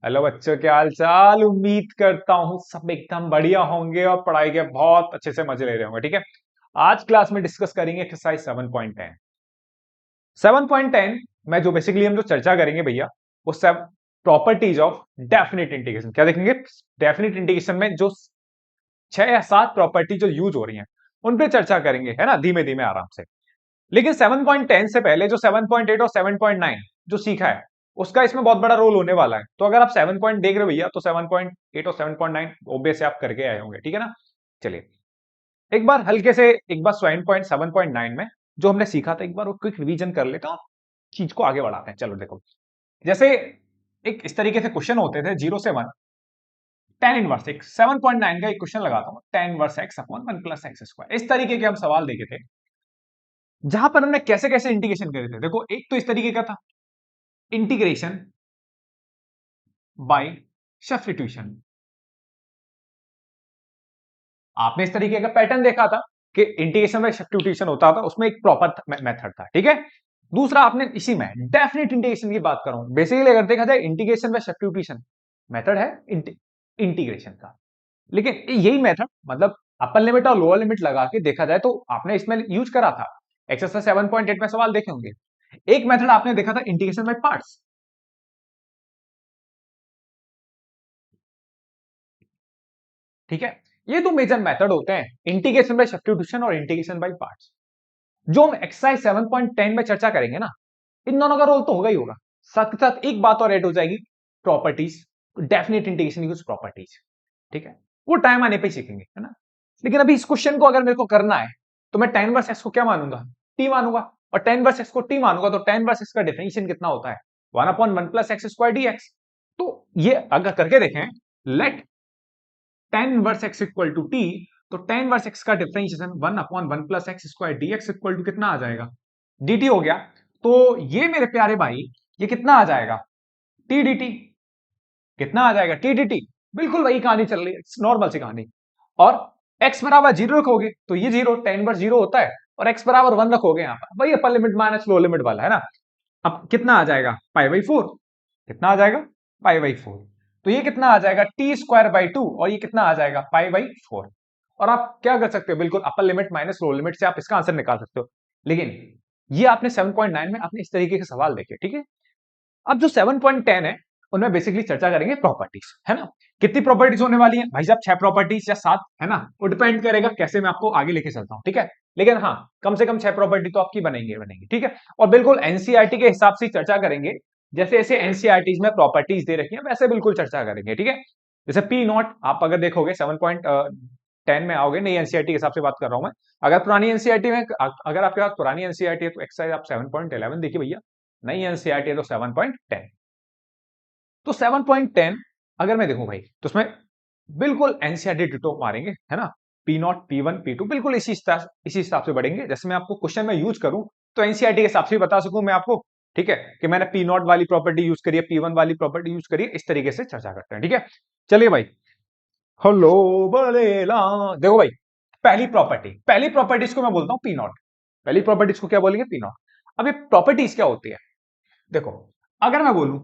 Hello बच्चों, क्या हाल चाल। उम्मीद करता हूँ सब एकदम बढ़िया होंगे और पढ़ाई के बहुत अच्छे से मजे ले रहे होंगे। ठीक है, आज क्लास में डिस्कस करेंगे एक्सरसाइज 7.10। 7.10 में जो बेसिकली हम जो चर्चा करेंगे भैया, वो सब प्रॉपर्टीज ऑफ डेफिनेट इंटीग्रेशन। क्या देखेंगे? डेफिनेट इंटीग्रेशन में जो 6 या 7 प्रॉपर्टी जो यूज हो रही हैं उन पे चर्चा करेंगे, है ना, धीमे धीमे आराम से। लेकिन 7.10 से पहले जो 7.8 और 7.9 जो सीखा है उसका इसमें बहुत बड़ा रोल होने वाला है। तो अगर आप 7 पॉइंट देख रहे हो भैया, तो 7.8 और 7.9 ऑब्वियस आप करके आए होंगे। ठीक है ना। चलिए एक बार हल्के से, एक बार 7.9 में जो हमने सीखा था एक बार वो क्विक रिवीजन कर लेता हूं, चीज को आगे बढ़ाते हैं। चलो देखो, जैसे एक इस तरीके से क्वेश्चन होते थे 0 से 1, टेन इनवर्स। एक 7.9 का एक क्वेश्चन लगाता हूं, tan inverse x upon 1 + x²। इस तरीके के हम सवाल देखे थे, जहां पर हमने कैसे कैसे इंटीग्रेशन करे थे। देखो, एक तो इस तरीके का था, इंटीग्रेशन बाय सब्स्टिट्यूशन। आपने इस तरीके का पैटर्न देखा था कि इंटीग्रेशन बाय सब्स्टिट्यूशन होता था, उसमें एक प्रॉपर मेथड था। ठीक है। दूसरा, आपने इसी में डेफिनेट इंटीग्रेशन की बात करूं, बेसिकली अगर देखा जाए इंटीग्रेशन बाय सब्स्टिट्यूशन मेथड है इंटीग्रेशन का। लेकिन यही मेथड मतलब अपर लिमिट और लोअर लिमिट लगा के देखा जाए तो आपने इसमें यूज करा था। एक्सरसाइज 7.8 में सवाल देखे होंगे। एक मेथड आपने देखा था इंटीग्रेशन बाय पार्ट्स। ठीक है। ये दो मेजर मेथड होते हैं, इंटीग्रेशन बाय सब्स्टिट्यूशन और इंटीग्रेशन बाय पार्ट्स। जो हम एक्सरसाइज 7.10 में चर्चा करेंगे ना, इन दोनों का रोल तो होगा ही होगा। साथ के साथ एक बात और ऐड हो जाएगी, प्रॉपर्टीज, डेफिनेट इंटीग्रेशन की कुछ प्रॉपर्टीज। ठीक है, वो टाइम आने पे ही सीखेंगे, है ना। लेकिन अभी इस क्वेश्चन को अगर मेरे को करना है तो मैं tan वर्स एक्स को क्या मानूंगा? टी मानूंगा। और tan वर्स एक्स को टी मानूंगा तो tan वर्स एक्स का डिफरेंशिएशन कितना होता है? 1/1 + x² dx। तो ये अगर करके देखें, let tan inverse x equal to T, तो tan इनवर्स x का differentiation 1/1 + x² dx equal to कितना आ जाएगा? dt हो गया। तो ये मेरे प्यारे भाई, ये कितना आ जाएगा? T dt। कितना आ जाएगा? T dt। बिल्कुल वही कहानी चल रही है, नॉर्मल सी कहानी। और x बराबर 0 रखोगे तो ये 0, tan इनवर्स 0 होता है। और x बराबर 1 रखोगे यहां पर, वही upper limit minus low limit वाला, है ना। अब कितना आ जाएगा? π/4। कितना आ जाएगा? π/4। तो ये कितना आ जाएगा? t²/2। और ये कितना आ जाएगा? π/4। और आप क्या कर सकते हो, बिल्कुल upper limit minus low limit से आप इसका आंसर निकाल सकते हो। लेकिन ये आपने 7.9 में आपने इस तरीके के सवाल देखे। ठीक है। अब जो 7.10 है उनमें बेसिकली चर्चा करेंगे प्रॉपर्टीज, है ना। कितनी प्रॉपर्टीज होने वाली है भाई साहब? 6 प्रॉपर्टीज या 7, है ना। वो डिपेंड करेगा कैसे मैं आपको आगे लेके चलता हूं। ठीक है। लेकिन हाँ, कम से कम 6 प्रॉपर्टी तो आपकी बनेंगे बनेंगे। ठीक है। और बिल्कुल एनसीईआरटी के हिसाब से चर्चा करेंगे। जैसे जैसे एनसीईआरटी में प्रॉपर्टीज दे रखी है वैसे बिल्कुल चर्चा करेंगे। ठीक है। जैसे पी नॉट आप अगर देखोगे 7.10 में आओगे, नई एनसीईआरटी के हिसाब से बात कर रहा हूं मैं। अगर पुरानी एनसीईआरटी में, अगर आपके पास पुरानी एनसीईआरटी है तो एक्सरसाइज आप 7.11 देखिए भैया। नई एनसीईआरटी है तो 7.10। तो 7.10 अगर मैं देखूं भाई, तो उसमें बिल्कुल एनसीईआरटी डिटो मारेंगे, है ना। पी नॉट, P1, P2 बिल्कुल इसी हिसाब से बढ़ेंगे। जैसे मैं आपको क्वेश्चन में यूज करूं तो एनसीईआरटी के हिसाब से भी बता सकूं मैं आपको। ठीक है, कि मैंने पी नॉट वाली प्रॉपर्टी यूज करी है, P1 वाली प्रॉपर्टी यूज करी है, इस तरीके से चर्चा करते हैं। ठीक है। चलिए भाई, हेलो बलेला। देखो भाई, पहली प्रॉपर्टी इसको मैं बोलता हूं पी नॉट। पहली प्रॉपर्टी इसको क्या बोलेंगे? P not. अब ये प्रॉपर्टीज क्या होती है? देखो, अगर मैं बोलूं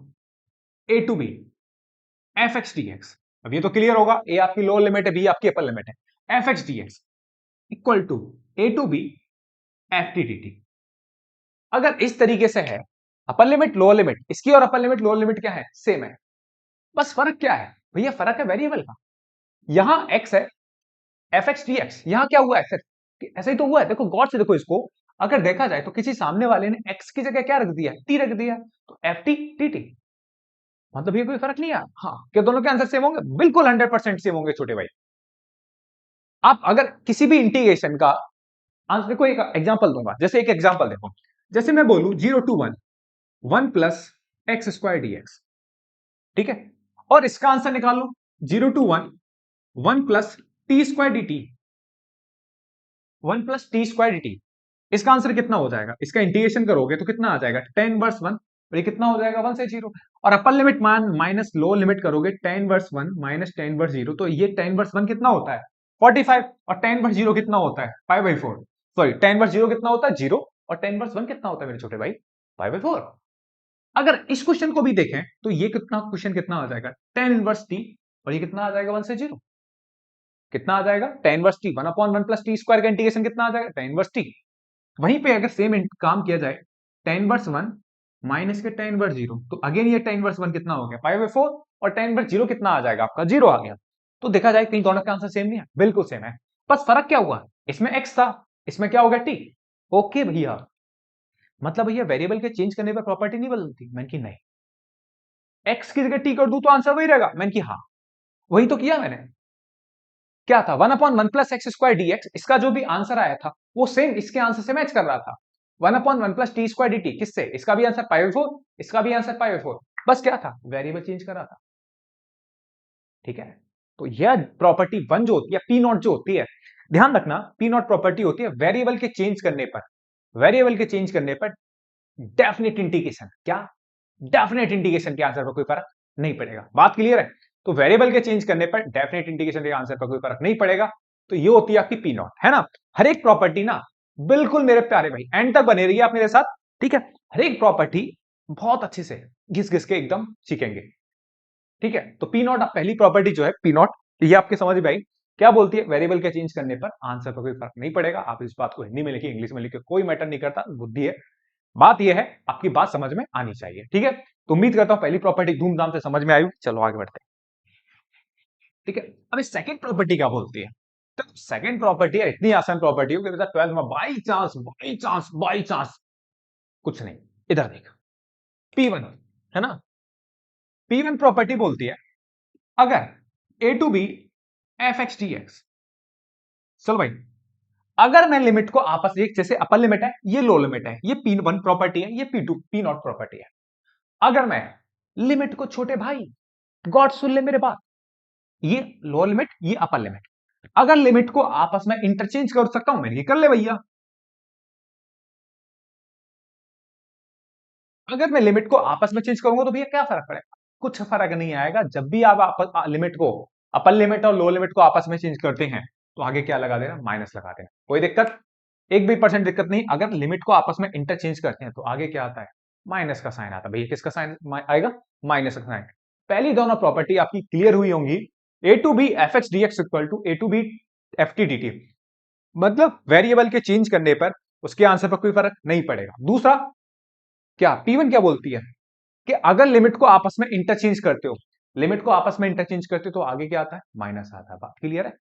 A to B F X D X, अब ये तो क्लियर होगा, ए आपकी लोअर लिमिट है, बी आपकी अपर लिमिट है। F X D X equal to A to B F T D T. अगर इस तरीके से है, अपर लिमिट लोअर लिमिट, इसकी और अपर लिमिट लोअर लिमिट क्या है? सेम है। बस फर्क क्या है भैया? फर्क है वेरिएबल का। यहां एक्स है, एफ एक्स डी एक्स, यहां क्या हुआ है सर? ऐसा ही तो हुआ है। देखो गौर से देखो इसको, अगर देखा जाए तो किसी सामने वाले ने एक्स की जगह क्या रख दिया? टी रख दिया। तो एफ टी टी टी, मतलब ये कोई फर्क नहीं है। हाँ, क्या दोनों के आंसर सेम होंगे? बिल्कुल 100% सेम होंगे छोटे भाई। आप अगर किसी भी इंटीग्रेशन का आंसर, देखो एक एग्जांपल दूंगा, जैसे एक एग्जांपल देखो, जैसे मैं बोलूं 0 to 1, 1 + x² dx। ठीक है। और इसका आंसर निकाल लो, 0 to 1, 1 + t² dt। 1 + t² dt, इसका आंसर कितना हो जाएगा? इसका इंटीग्रेशन करोगे तो कितना आ जाएगा? tan verse 1। और ये कितना हो जाएगा? 1 से 0। और अपर लिमिट मान माइनस लो लिमिट करोगे, tan verse 1 minus tan verse 0, तो ये tan वर्स 1 कितना होता है? 45। और tan वर्स 0 कितना होता है? π/4। सॉरी, tan वर्स 0 कितना होता है? 0। और tan वर्स 1 कितना होता है मेरे छोटे भाई? π/4। अगर इस क्वेश्चन को भी देखें तो ये कितना क्वेश्चन कितना आ जाएगा, tan इनवर्स t, और ये कितना आ जाएगा 1 से 0, कितना आ जाएगा tan inverse t, 1/1 plus T square का इंटीग्रेशन कितना आ जाएगा tan इनवर्स t। वहीं पे अगर सेम काम किया जाए tan इनवर्स 1 माइनस के tan इनवर्स 0, तो अगेन ये tan इनवर्स 1 कितना हो गया 5/4, और tan इनवर्स 0 कितना आ जाएगा आपका 0 आ गया। तो देखा जाए कहीं दोनों का आंसर सेम नहीं है, बिल्कुल सेम है, बस फर्क क्या हुआ, इसमें x था, इसमें क्या हो गया t। ओके भैया, मतलब भैया वेरिएबल के चेंज करने पर प्रॉपर्टी नहीं बदलती, मैंने की नहीं, x की जगह t कर दूं तो आंसर वही रहेगा, मैंने की हाँ, वही तो किया मैंने। क्या था 1/1 प्लस एक्स स्क्वायर dx, इसका जो भी आंसर आया था वो सेम इसके आंसर से मैच कर रहा था, 1/1 प्लस टी स्क्वायर dt, किससे, इसका भी आंसर 5/4, इसका भी आंसर 5/4, बस क्या था वेरिएबल चेंज कर रहा था। ठीक है, तो यह प्रॉपर्टी 1 जो होती है पी नॉट जो होती है, ध्यान रखना पी नॉट प्रॉपर्टी होती है वेरिएबल के चेंज करने पर, वेरिएबल के चेंज करने पर डेफिनेट इंटीग्रेशन, क्या डेफिनेट इंटीग्रेशन के आंसर पर कोई फर्क नहीं पड़ेगा, बात क्लियर है। तो वेरिएबल के चेंज करने पर डेफिनेट इंटीग्रेशन के आंसर पर कोई फर्क नहीं पड़ेगा, तो ये होती है आपकी पी नॉट, है ना। हर एक प्रॉपर्टी ना, बिल्कुल मेरे प्यारे भाई एंड तक बने रहिए आप मेरे साथ, ठीक है, हर एक प्रॉपर्टी बहुत अच्छे से घिस घिस के एकदम सीखेंगे, ठीक है। तो पी नॉट पहली प्रॉपर्टी जो है पी नॉट, ये आपके समझ में आई, क्या बोलती है, वेरिएबल के चेंज करने पर आंसर पर कोई फर्क नहीं पड़ेगा। आप इस बात को हिंदी में लिखिए इंग्लिश में लिखिए कोई मैटर नहीं करता, बुद्धि है, बात यह है आपकी बात समझ में आनी चाहिए, ठीक है। तो उम्मीद करता हूं पहली प्रॉपर्टी धूमधाम से समझ में आई। चलो आगे बढ़ते हैं, ठीक है। अब इस सेकंड प्रॉपर्टी क्या बोलती है, तो सेकंड प्रॉपर्टी है इतनी आसान प्रॉपर्टी हो कि बेटा 12th में बाई चांस कुछ नहीं, इधर देख P1 है ना, P1 प्रॉपर्टी बोलती है अगर a to B F X D X, चलो भाई, अगर मैं लिमिट को आपस में, जैसे अपर लिमिट है ये लो लिमिट है, ये P1 प्रॉपर्टी है, ये P2 पी नॉट प्रॉपर्टी है, अगर मैं लिमिट को, छोटे भाई गॉड सुन ले मेरे बात, ये लोअर लिमिट ये अपर लिमिट, अगर लिमिट को आपस में इंटरचेंज कर सकता हूं मैं, ये कर ले भैया, अगर मैं लिमिट को आपस में चेंज करूंगा तो भैया क्या फर्क पड़ेगा, कुछ फर्क नहीं आएगा। जब भी आप लिमिट को, अपर लिमिट और लोअर लिमिट को आपस में चेंज करते हैं तो आगे क्या लगा देना, माइनस लगा देना, कोई दिक्कत, एक भी परसेंट दिक्कत नहीं। अगर लिमिट को आपस में इंटरचेंज करते हैं तो आगे क्या आता है, माइनस का साइन आता है भैया, किसका साइन आएगा, माइनस का साइन। पहली दोनों प्रॉपर्टी आपकी क्लियर हुई होंगी, A to B F X D X equal to A to B F T D T, मतलब वेरिएबल के चेंज करने पर उसके आंसर पर कोई फर्क नहीं पड़ेगा। दूसरा क्या P1 क्या बोलती है कि अगर लिमिट को आपस में इंटरचेंज करते हो, लिमिट को आपस में इंटरचेंज करते हो तो आगे क्या आता है, माइनस आता है। बात क्लियर है,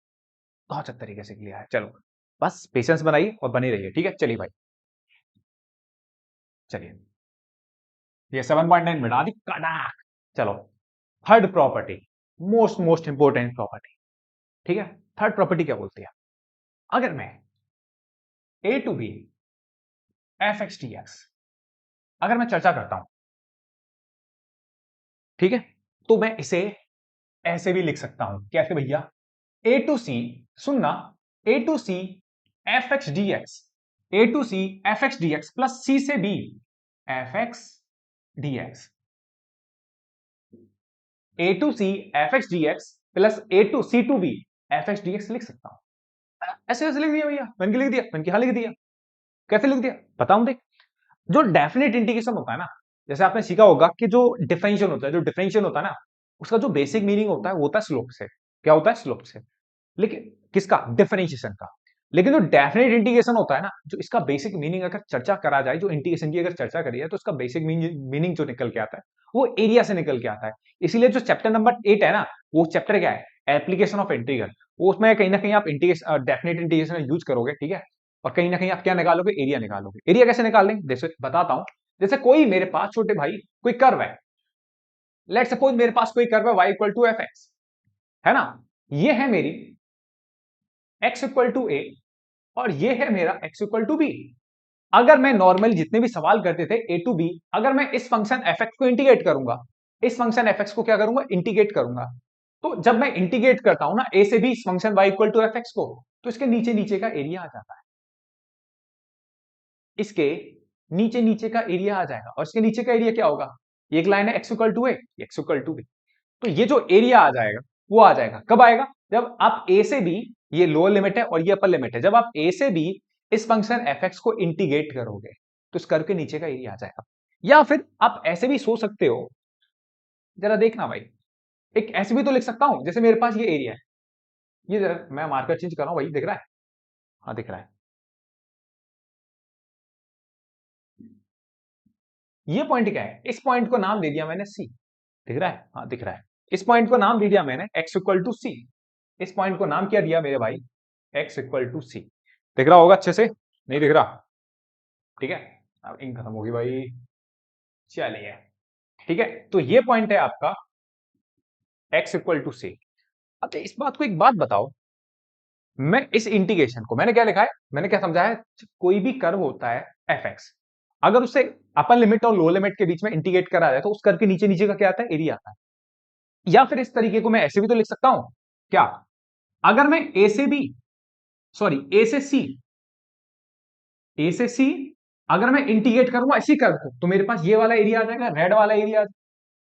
बहुत अच्छे तरीके से क्लियर है। चलो बस पेशेंस बनाइए और बने रहिए, ठीक है। चलिए भाई, चलिए ये 7.9 मिटा दी कड़ाक। चलो third property, most important property, ठीक है। थर्ड प्रॉपर्टी क्या बोलती है, अगर मैं A to B F X T X, अगर मैं चर्चा करता हूं, ठीक है, तो मैं इसे ऐसे भी लिख सकता हूं, कैसे भैया, ए टू सी, सुनना, A to C F X D X, A to C F X D X plus C से B F X D X, A to C F X D X plus A to C to B F X D X लिख सकता हूं। ऐसे कैसे लिख दिया भैया, मैंने लिख दिया, मैंने हाँ लिख दिया, कैसे लिख दिया बताऊं देख। जो डेफिनेट इंटीग्रेशन होता है ना, जैसे आपने सीखा होगा कि जो डिफरेंशियल होता है, जो डिफरेंशियल होता है ना, उसका जो बेसिक मीनिंग होता है वो होता है स्लोप से, क्या होता है, स्लोप से, लेकिन किसका, डिफरेंशिएशन का। लेकिन जो डेफिनेट इंटीग्रेशन होता है ना, जो इसका बेसिक मीनिंग अगर चर्चा करा जाए, जो इंटीग्रेशन की अगर चर्चा करी है, तो इसका बेसिक मीनिंग जो निकल के आता है वो एरिया से निकल के आता है। इसीलिए जो चैप्टर नंबर 8 है ना, वो चैप्टर क्या है, एप्लीकेशन ऑफ इंटीग्रल, वो उसमें कहीं ना कहीं आप इंटीग्रेशन, डेफिनेट इंटीग्रेशन यूज करोगे, ठीक है। और कहीं ना कहीं आप क्या निकालोगे, एरिया निकालोगे। एरिया कैसे निकालेंगे, जैसे बताता हूं, जैसे कोई मेरे पास, छोटे भाई, कोई कर्व है, लेट सपोज मेरे पास कोई कर्व है y equal to F X, है ना, ये है मेरी x इक्वल टू ए, और ये है मेरा x इक्वल टू बी। अगर मैं नॉर्मली जितने भी सवाल करते थे ए टू बी, अगर मैं इस फंक्शन एफ एक्स को इंटीग्रेट करूंगा, इस फंक्शन एफ एक्स को क्या करूंगा, इंटीग्रेट करूंगा, तो जब मैं इंटीग्रेट करता हूं ना ए से बी इस function y equal to F X को, तो इसके नीचे नीचे का एरिया आ जाता है, इसके नीचे नीचे का एरिया आ जाएगा, और इसके नीचे का एरिया क्या होगा, एक लाइन है x equal to A, x equal to B, तो ये जो एरिया आ जाएगा वो आ जाएगा, कब आएगा, जब आप a से b, ये लोअर लिमिट है और ये अपर लिमिट है, जब आप a से b इस फंक्शन f(x) को इंटीग्रेट करोगे तो इस कर्व के नीचे का एरिया आ जाएगा। या फिर आप ऐसे भी सोच सकते हो, जरा देखना भाई, एक ऐसे भी तो लिख सकता हूं, जैसे मेरे पास ये एरिया है, ये जरा मैं मार्कर चेंज कर रहा हूं भाई, दिख रहा है? हाँ दिख रहा है। ये पॉइंट क्या है? इस पॉइंट को नाम दे दिया मैंने सी। दिख रहा है? हाँ दिख रहा है। इस पॉइंट को नाम दे दिया मैंने एक्स इक्वल टू सी। इस पॉइंट को नाम क्या दिया मेरे भाई? एक्स इक्वल टू सी। दिख रहा होगा अच्छे से? नहीं दिख रहा? ठीक है, अब इंक खत्म होगी भाई। चलिए, ठीक है, तो ये पॉइंट है आपका एक्स इक्वल टू सी। अब इस बात को एक बात बताओ, मैं इस इंटीग्रेशन को मैंने क्या लिखा है, मैंने क्या समझा है? कोई भी कर्व होता है एफ एक्स, अगर उसे अपर लिमिट और लोअर लिमिट के बीच में इंटीग्रेट करा जाए तो उस कर्व के नीचे नीचे का क्या आता है? एरिया आता है। या फिर इस तरीके को मैं ऐसे भी तो लिख सकता हूं क्या, अगर मैं ए से बी, सॉरी ए से सी, ए से सी अगर मैं इंटीग्रेट करूंगा इसी कर्व को, तो मेरे पास ये वाला एरिया आ जाएगा, रेड वाला एरिया।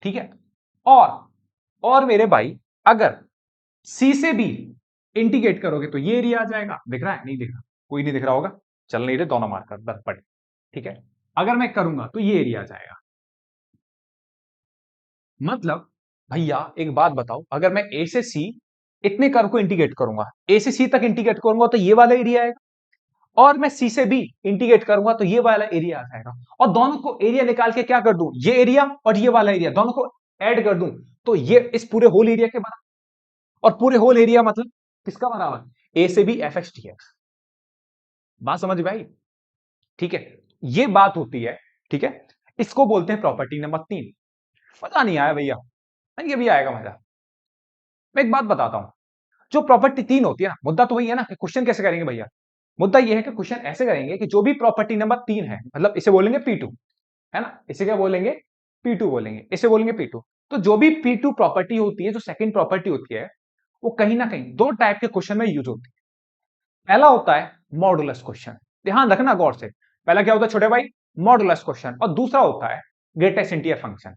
ठीक है, और मेरे भाई, अगर सी से बी इंटीग्रेट करोगे तो ये एरिया आ जाएगा। दिख रहा है? नहीं दिख रहा? कोई नहीं दिख रहा होगा, चल नहीं रहे दोनों मार्कर बस पड़े। ठीक है, अगर मैं करूंगा तो ये एरिया आ जाएगा। मतलब भैया एक बात बताओ, अगर मैं ए से सी इतने कर्व को इंटीग्रेट करूंगा, ए से सी तक इंटीग्रेट करूंगा तो ये वाला एरिया आएगा, और मैं सी से बी इंटीग्रेट करूंगा तो ये वाला एरिया आ जाएगा, और दोनों को एरिया निकाल के क्या कर दूं, ये एरिया और ये वाला एरिया दोनों को ऐड कर दूं, तो ये इस पूरे होल एरिया के बराबर। और पूरे होल एरिया मतलब किसका बराबर? ए से B F X D X. बात समझ में आई? ठीक है, ये बात होती है। ठीक है, इसको बोलते हैं प्रॉपर्टी नंबर 3। मजा नहीं आया भैया? ये भी आएगा मजा। मैं एक बात बताता हूं, जो प्रॉपर्टी 3 होती है ना, मुद्दा तो वही है ना कि क्वेश्चन कैसे करेंगे भैया। मुद्दा ये है कि क्वेश्चन ऐसे करेंगे कि जो भी प्रॉपर्टी नंबर 3 है, मतलब इसे बोलेंगे P2, है ना, इसे क्या बोलेंगे? P2 बोलेंगे, इसे बोलेंगे P2। तो जो भी P2 प्रॉपर्टी होती है, जो सेकंड प्रॉपर्टी होती है, वो कहीं ना कहीं दो टाइप के क्वेश्चन में यूज होती है। पहला होता है मॉडुलस क्वेश्चन, ध्यान रखना गौर से। पहला क्या होता है छोटे भाई? Modulus question. और दूसरा होता है ग्रेटेस्ट इंटीजर फंक्शन।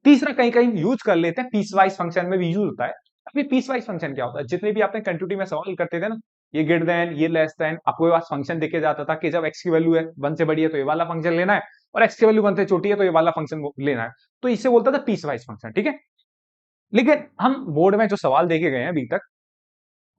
तीसरा कहीं कहीं यूज कर लेते हैं पीस वाइज फंक्शन में भी यूज होता है। अभी पीस वाइज फंक्शन क्या होता है? जितने भी आपने कंटिन्यूटी में सवाल करते थे ना, ये ग्रेटर देन, ये लेस देन, आपको पास फंक्शन देके जाता था कि जब एक्स की वैल्यू है 1 से बड़ी है तो ये वाला फंक्शन लेना है, और एक्स की वैल्यू 1 से छोटी है तो ये वाला फंक्शन लेना है। तो इससे बोलता था पीस वाइज फंक्शन। ठीक है, लेकिन हम बोर्ड में जो सवाल देखे गए हैं अभी तक,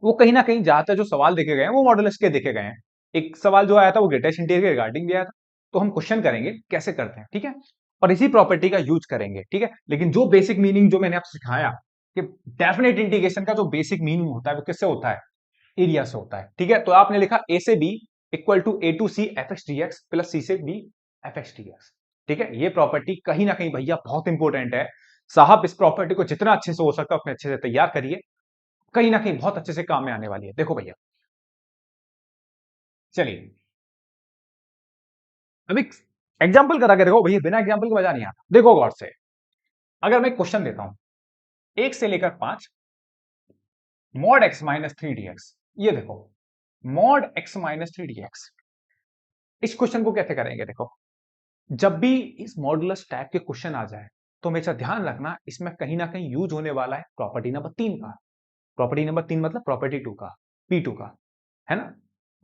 वो कहीं ना कहीं ज्यादातर जो सवाल देखे गए हैं वो मॉडुलस के देखे गए हैं। एक सवाल जो आया था वो ग्रेटेस्ट इंटीजर के रिगार्डिंग भी आया था। तो हम क्वेश्चन करेंगे कैसे करते हैं, ठीक है, और इसी प्रॉपर्टी का यूज करेंगे। ठीक है, लेकिन जो बेसिक मीनिंग जो मैंने आपको सिखाया कि डेफिनेट इंटीग्रेशन का जो बेसिक मीनिंग होता है वो किससे होता है? एरिया से होता है। ठीक है, तो आपने लिखा ए से B equal to A to C F X D X plus C से B F X D X. ठीक है, ये प्रॉपर्टी कहीं ना कहीं भैया बहुत इंपॉर्टेंट है। साहब इस प्रॉपर्टी को जितना अच्छे से हो सकता है उतने अच्छे से तैयार करिए, कहीं ना कहीं बहुत अच्छे से काम में आने वाली है। देखो भैया, चलिए अब एक एग्जाम्पल करा के देखो भैया, बिना एग्जाम्पल के मजा नहीं आता। देखो गौर से, अगर मैं क्वेश्चन देता हूं 1 से लेकर 5 मॉड एक्स माइनस 3 dx, ये देखो मॉड एक्स माइनस 3 dx, इस क्वेश्चन को कैसे करेंगे? देखो, जब भी इस मॉडुलस टाइप के क्वेश्चन आ जाए तो हमेशा ध्यान रखना इसमें कहीं ना कहीं यूज होने वाला है प्रॉपर्टी नंबर 3 का। प्रॉपर्टी नंबर 3 मतलब प्रॉपर्टी 2 का, P2 का, है ना।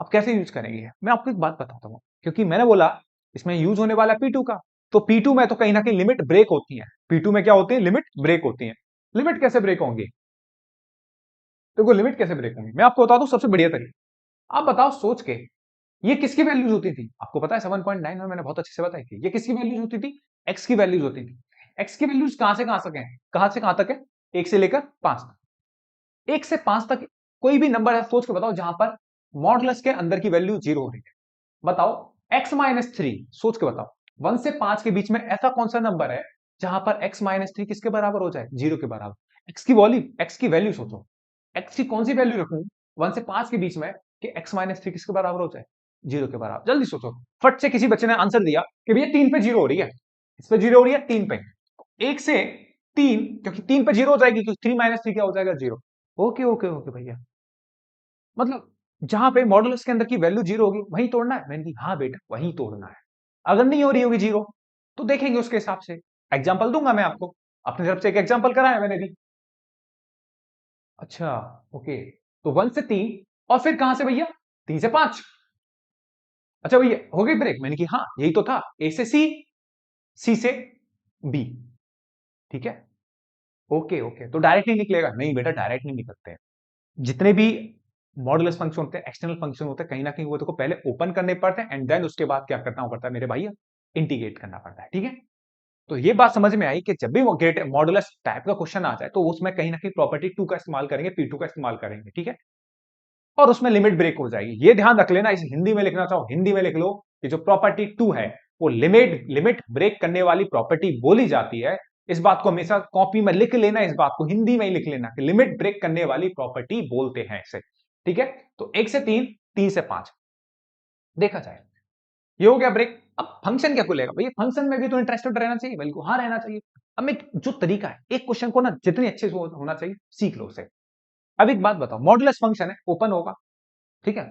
अब कैसे यूज करेंगे मैं आपको एक बात बताता हूं, क्योंकि मैंने बोला इसमें यूज होने वाला है P2 का, तो P2 में तो कहीं ना कहीं लिमिट ब्रेक होती है। P2 में क्या होती है? लिमिट ब्रेक होती है। लिमिट कैसे ब्रेक होंगी? देखो लिमिट कैसे ब्रेक होंगी मैं आपको बता दूं सबसे बढ़िया तरीका। आप बताओ सोच के, ये किसकी वैल्यूज होती थी? आपको पता है 7.9 में मैंने बहुत अच्छे से बताई थी, ये किसकी वैल्यूज होती थी? एक्स की वैल्यूज होती थी। एक्स की वैल्यूज कहां से कहां तक है? कहां से कहां तक है? 1 से लेकर 5 तक। 1 से 5 तक कोई भी नंबर है सोच के बताओ जहां पर मॉडुलस के अंदर की वैल्यू 0 हो रही है। बताओ, x-3 सोच के बताओ, 1 से 5 के बीच में ऐसा कौन सा नंबर है जहां पर x-3 किसके बराबर हो जाए? 0 के बराबर। एक्स की वैल्यू सोचो, एक्स की कौन सी वैल्यू रखूं 1 से 5 के बीच में कि x-3 किसके बराबर हो जाए? 0 के बराबर। जल्दी सोचो। फट से किसी बच्चे ने आंसर दिया कि भैया 3 पे 0 हो रही है, इस पे 0 हो रही है 3 पे, 1 से 3, क्योंकि 3 पे 0 हो जाएगी, क्योंकि 3 - 3 क्या हो जाएगा? 0। ओके ओके ओके भैया, मतलब जहां पे मॉडुलस के अंदर की वैल्यू 0 होगी वहीं तोड़ना है? मैंने कहा हाँ बेटा वहीं तोड़ना है। अगर नहीं हो रही होगी 0 तो देखेंगे उसके हिसाब से। एग्जाम्पल दूंगा मैं आपको, अपनी तरफ से एक एग्जाम्पल कराया मैंने भी। अच्छा, ओके, तो 1 से 3, और फिर कहां से भैया? 3 से 5। अच्छा भैया हो गई ब्रेक? मैंने की हाँ यही तो था, ए से सी सी से बी, ठीक है। ओके ओके, तो डायरेक्ट नहीं निकलेगा? नहीं बेटा, डायरेक्ट नहीं निकलते हैं। जितने भी मॉडुलस फंक्शन होते हैं, एक्सटर्नल फंक्शन होते हैं, कहीं ना कहीं वो तो पहले ओपन करने पड़ते हैं एंड देन उसके बाद क्या करना पड़ता है मेरे भाई, इंटीग्रेट करना पड़ता है, ठीक है। तो ये बात समझ में आई कि जब भी वो ग्रेट मॉडुलस टाइप का क्वेश्चन आ जाए तो उसमें कहीं ना कहीं प्रॉपर्टी 2 का इस्तेमाल करेंगे, P2 का इस्तेमाल करेंगे, ठीक है। और उसमें लिमिट ब्रेक हो जाएगी, ये ध्यान रख लेना। इसे हिंदी में लिखना चाहो हिंदी में लिख लो कि जो प्रॉपर्टी 2 है वो लिमिट ब्रेक करने वाली प्रॉपर्टी बोली जाती है। इस बात को हमेशा कॉपी में लिख लेना, इस बात को हिंदी में ही लिख लेना कि लिमिट ब्रेक करने वाली प्रॉपर्टी बोलते हैं इसे, ठीक है। तो 1 से 3, 3 से 5 देखा जाए, ये हो गया ब्रेक। अब फंक्शन क्या खुलेगा भैया? फंक्शन में भी तो इंटरेस्टेड रहना चाहिए, बिल्कुल हाँ रहना चाहिए। अब एक जो तरीका है, एक क्वेश्चन को ना जितनी अच्छे से होना चाहिए सीख लो उसे। अब एक बात बताओ, मॉडुलस फंक्शन है, ओपन होगा, ठीक है।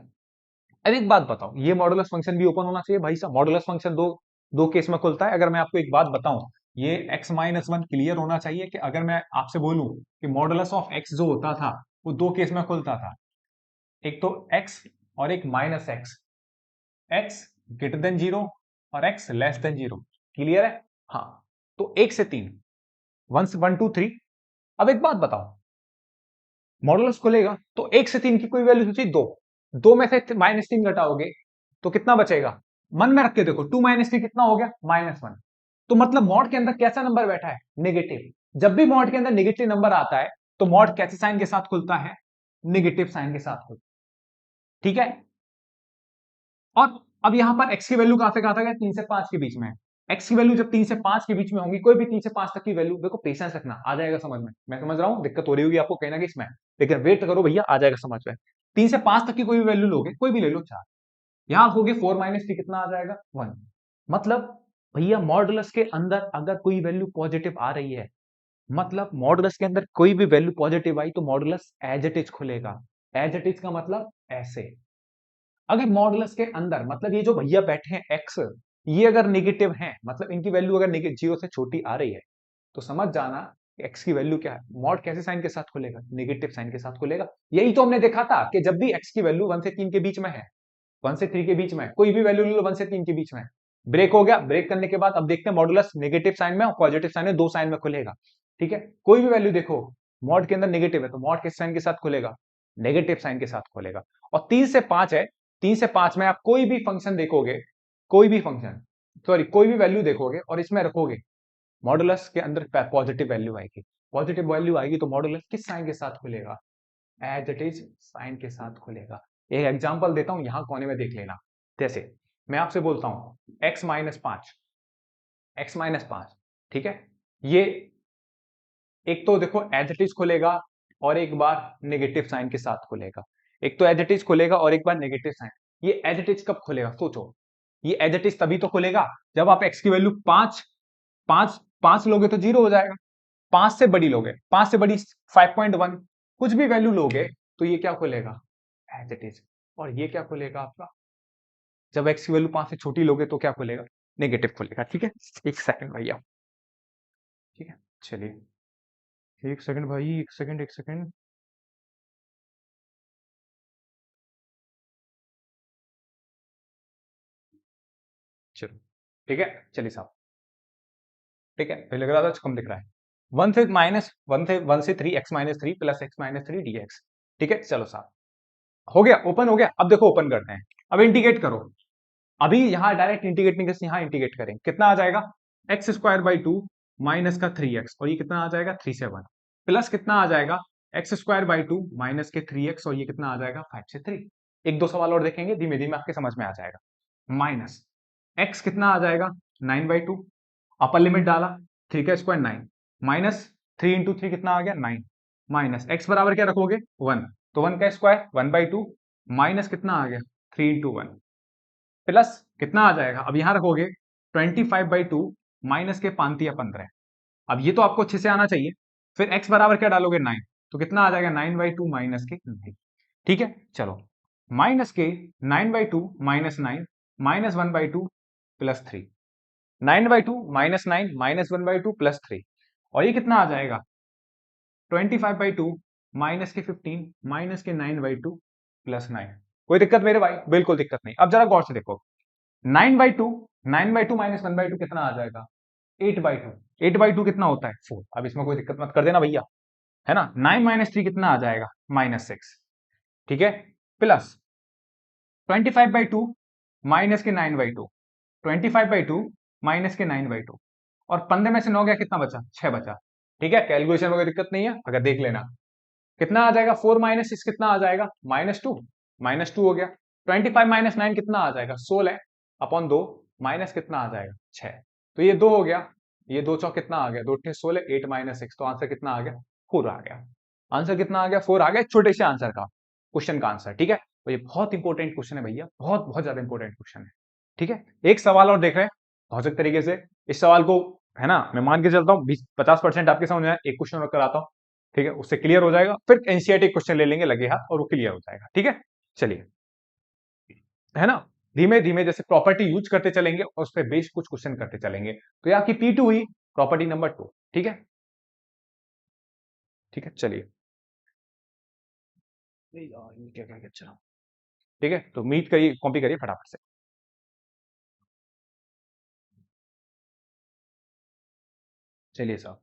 अब एक बात बताओ, ये मॉडुलस फंक्शन भी ओपन होना चाहिए भाई साहब। मॉडुलस फंक्शन दो दो केस में खुलता है। अगर मैं आपको एक बात बताऊं, ये x-1 क्लियर होना चाहिए कि अगर मैं आपसे बोलूं कि मॉडुलस ऑफ x जो होता था वो दो केस में खुलता था, एक तो x और एक minus x, x greater than 0 और x लेस देन 0, क्लियर है? हाँ, तो 1 से 3, 1 से 1 2 3। अब एक बात बताओ, मॉडुलस खुलेगा तो 1 से 3 की कोई वैल्यू सोचिए, 2, 2 में से -3 घटाओगे तो कितना बचेगा? मन में रख के देखो, 2 - 3 कितना हो गया? -1। तो मतलब मॉड के अंदर कैसा नंबर बैठा है? नेगेटिव। जब भी मॉड के अंदर नेगेटिव नंबर आता है तो मॉड कैसे साइन के साथ खुलता है? नेगेटिव साइन के साथ खुलता है, ठीक है। और अब यहां पर x की वैल्यू कहां से कहां तक है? 3 से 5 के बीच में है। x की वैल्यू जब 3 से 5 के बीच में होंगी, कोई भी 3 से 5 तक की वैल्यू, देखो पेशेंस रखना, आ जाएगा समझ में। मैं समझ रहा हूं दिक्कत हो रही होगी आपको कहीं ना कहीं इसमें, लेकिन वेट करो भैया, आ जाएगा समझ में। 3 से 5 तक की कोई भी वैल्यू लोगे, कोई भी ले लो 4, यहां हो गए 4 - 3 कितना आ जाएगा? 1। मतलब भैया मॉडुलस के अंदर अगर कोई वैल्यू पॉजिटिव आ रही है, मतलब मॉडुलस के अंदर कोई भी वैल्यू पॉजिटिव आई तो मॉडुलस एज इट इज खुलेगा। एज इट इज का मतलब ऐसे। अगर मॉडुलस के अंदर, मतलब ये जो भैया बैठे हैं एक्स, ये अगर नेगेटिव हैं, मतलब इनकी वैल्यू अगर 0 से छोटी आ रही है, तो समझ जाना एक्स की वैल्यू क्या है। मॉड कैसे साइन के साथ खुलेगा? नेगेटिव साइन के साथ खुलेगा। यही तो हमने देखा था कि जब भी एक्स की वैल्यू 1 से 3 के बीच में है, 1 से 3 के बीच में, कोई भी वैल्यू ले लो 1 से 3 के बीच में, ब्रेक हो गया। ब्रेक करने के बाद अब देखते हैं मॉडुलस नेगेटिव साइन में और पॉजिटिव साइन में, दो साइन में खुलेगा, ठीक है। कोई भी वैल्यू देखो मॉड के अंदर नेगेटिव है तो मॉड किस साइन के साथ खुलेगा? नेगेटिव साइन के साथ खुलेगा। और 3 से 5 है, 3 से 5 में आप कोई भी फंक्शन देखोगे, कोई भी फंक्शन, सॉरी कोई भी वैल्यू देखोगे और इसमें रखोगे, मॉडुलस के अंदर पॉजिटिव वैल्यू आएगी। पॉजिटिव वैल्यू आएगी तो मॉडुलस किस साइन के साथ खुलेगा? एज इट इज साइन के साथ खुलेगा। एक एग्जांपल देता हूं, यहां कोने में देख लेना। जैसे मैं आपसे बोलता हूं x-5, x-5, ठीक है। ये एक तो देखो एज इट इज खुलेगा और एक बार नेगेटिव साइन के साथ खुलेगा। एक तो एज इट इज खुलेगा और एक बार नेगेटिव साइन। ये एज इट इज कब खुलेगा सोचो? ये एज इट इज तभी तो खुलेगा जब आप x की वैल्यू 5 5 5 लोगे तो 0 हो जाएगा। 5 से बड़ी लोगे, 5 से बड़ी 5.1, कुछ भी वैल्यू लोगे तो ये क्या खुलेगा? As it is. और ये क्या खुलेगा आपका? जब x की वैल्यू 5 से छोटी लोगे तो क्या खुलेगा? नेगेटिव खुलेगा, ठीक है। एक सेकंड भैया, ठीक है, चलिए एक सेकंड भाई, एक सेकंड, एक सेकंड। चलो ठीक है, चलिए साहब, ठीक है। पहले लग रहा था कम दिख रहा है। 1 से 3 x-3 + x-3 ठीक है। चलो साहब, हो गया, ओपन हो गया। अब देखो ओपन करते हैं, अब इंटीग्रेट करो। अभी यहां डायरेक्ट इंटीग्रेट नहीं कर, यहां इंटीग्रेट करें, कितना आ जाएगा? x² 2 माइनस का 3x, और ये कितना आ जाएगा? 3 से 1, प्लस कितना आ जाएगा? x² 2 माइनस के 3x, और ये कितना आ जाएगा? 5 से 3। एक दो सवाल और देखेंगे, धीमे धीमे आपके समझ में आ जाएगा। माइनस x कितना आ जाएगा? 9/2, अपर लिमिट डाला, 3 का स्क्वायर 9, माइनस 3 × 3 कितना आ गया? 9, माइनस x बराबर क्या रखोगे? 1, तो 1 का स्क्वायर 1/2, माइनस कितना आ गया? 3 × 1, प्लस कितना आ जाएगा? अब यहां रखोगे 25/2, माइनस के 5 × 15। अब ये तो आपको अच्छे से आना चाहिए। फिर x बराबर क्या डालोगे? 9, तो कितना आ जाएगा? 9/2 माइनस के 9, ठीक है। चलो, माइनस के 9/2 minus 9 minus 1/2 plus 3, 9/2 minus 9 minus 1/2 plus 3, और ये कितना आ जाएगा? 25/2 माइनस के 15 माइनस के 9/2 प्लस 9। कोई दिक्कत मेरे भाई? बिल्कुल दिक्कत नहीं। अब जरा गौर से देखो, 9/2 माइनस 1/2 कितना आ जाएगा? 8/2, 8/2 कितना होता है 4। अब इसमें कोई दिक्कत मत कर देना भैया, है ना। 9 - 3 कितना आ जाएगा -6, ठीक है। प्लस 25/2 माइनस के 9/2, 25/2 माइनस के 9/2, और 15 में से 9 गया कितना बचा, 6 बचा, ठीक है। कैलकुलेशन में कोई दिक्कत नहीं है, अगर देख लेना कितना आ जाएगा, 4 - 6 कितना आ जाएगा -2, -2 हो गया। 25 - 9 कितना आ जाएगा 16 अपॉन 2, माइनस कितना आ जाएगा 6, तो ये 2 हो गया, ये 2 चौक कितना आ गया, 2 अट्ठे 16, 8 - 6, तो आंसर कितना आ गया 4 आ गया। आंसर कितना आ गया 4 आ गया, छोटे से आंसर का, क्वेश्चन का आंसर, ठीक है। तो ये बहुत इंपॉर्टेंट क्वेश्चन है भैया, बहुत बहुत ज्यादा इंपॉर्टेंट क्वेश्चन है, ठीक है। एक सवाल और देख रहे हैं लॉजिक तरीके से, इस सवाल को, है ना, मैं मान के चलता हूँ 20-50% आपके समझ में आया, एक क्वेश्चन और कराता हूँ, ठीक है, उससे क्लियर हो जाएगा, फिर एनसीईआरटी क्वेश्चन ले लेंगे लगे हाथ और वो क्लियर हो जाएगा, ठीक है। चलिए, है ना, धीमे धीमे जैसे प्रॉपर्टी यूज करते चलेंगे और उस पर बेस्ड कुछ क्वेश्चन करते चलेंगे। तो ये आपकी P2 हुई, प्रॉपर्टी नंबर 2, ठीक है, ठीक है। चलिए, क्या क्या चलो, ठीक है, तो मीट करिए, कॉपी करिए फटाफट से। चलिए साहब,